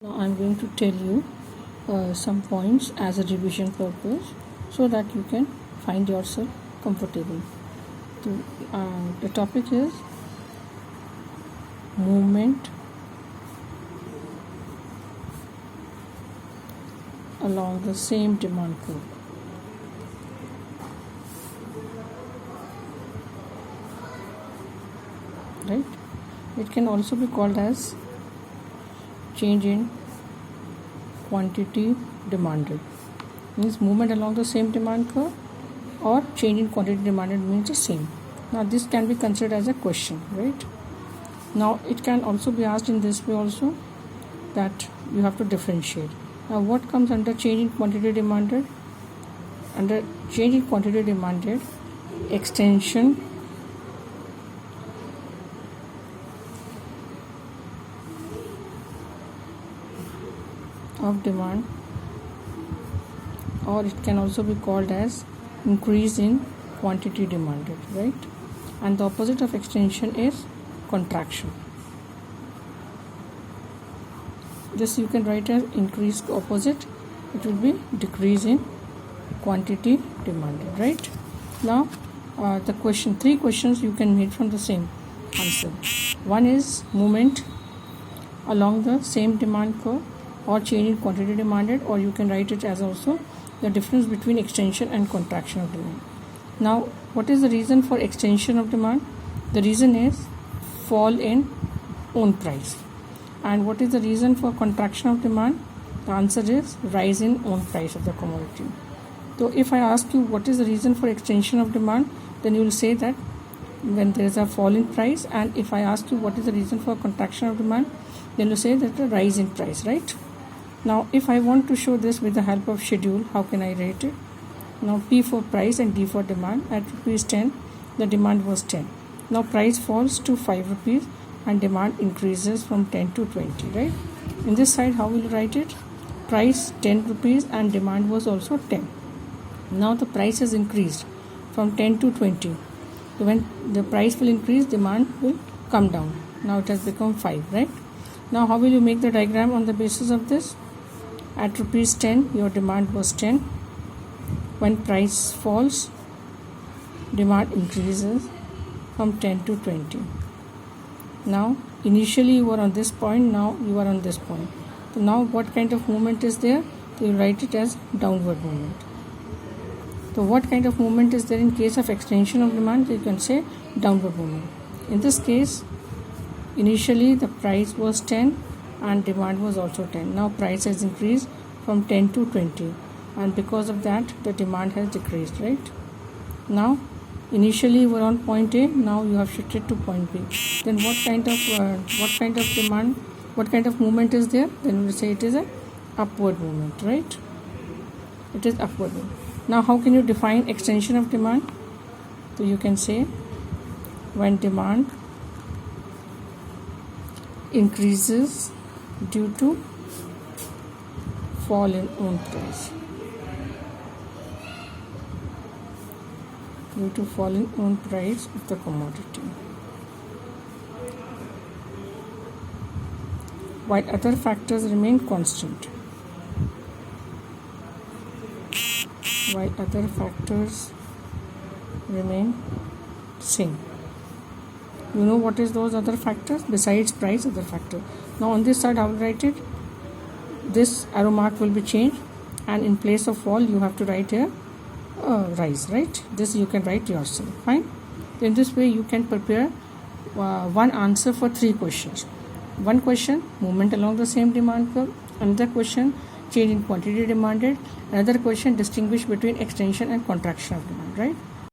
Now I'm going to tell you some points as a revision purpose so that you can find yourself comfortable. The topic is movement along the same demand curve. Right? It can also be called as change in quantity demanded. Means movement along the same demand curve, or change in quantity demanded means the same. Now this can be considered as a question, right? Now it can also be asked in this way also, that you have to differentiate. Now what comes under change in quantity demanded? Under change in quantity demanded, extension of demand, or it can also be called as increase in quantity demanded, right? And the opposite of extension is contraction. This you can write as increase opposite, it will be decrease in quantity demanded, right? Now the question, three questions you can make from the same answer. One is movement along the same demand curve, or change in quantity demanded, or you can write it as also the difference between extension and contraction of demand. Now what is the reason for extension of demand? The reason is fall in own price. And what is the reason for contraction of demand? The answer is rise in own price of the commodity. So if I ask you what is the reason for extension of demand, then you will say that when there is a fall in price. And if I ask you what is the reason for contraction of demand, then you say that a rise in price, right? Now if I want to show this with the help of schedule, how can I write it? Now P for price and D for demand. At rupees 10 the demand was 10. Now price falls to 5 rupees and demand increases from 10 to 20, right? In this side, how will you write it? Price 10 rupees and demand was also 10. Now the price has increased from 10 to 20. So when the price will increase, demand will come down. Now it has become 5, right? Now how will you make the diagram on the basis of this? At rupees 10 your demand was 10. When price falls, demand increases from 10 to 20. Now initially you were on this point, now you are on this point. So now what kind of movement is there? So you write it as downward movement. So what kind of movement is there in case of extension of demand? You can say downward movement. In this case, initially the price was 10 and demand was also 10. Now price has increased from 10 to 20, and because of that the demand has decreased, right? Now initially you were on point A, now you have shifted to point B. Then what kind of demand, what kind of movement is there? Then we will say it is a upward movement, right? It is upward movement. Now how can you define extension of demand? So you can say when demand increases due to fall in own price. Due to fall in own price of the commodity, while other factors remain constant. While other factors remain same. You know what is those other factors besides price? Other factor. Now on this side, I will write it. This arrow mark will be changed, and in place of fall you have to write here rise, right? This you can write yourself. Fine. In this way you can prepare one answer for 3 questions. One question, movement along the same demand curve. Another question, change in quantity demanded. Another question, distinguish between extension and contraction of demand, right?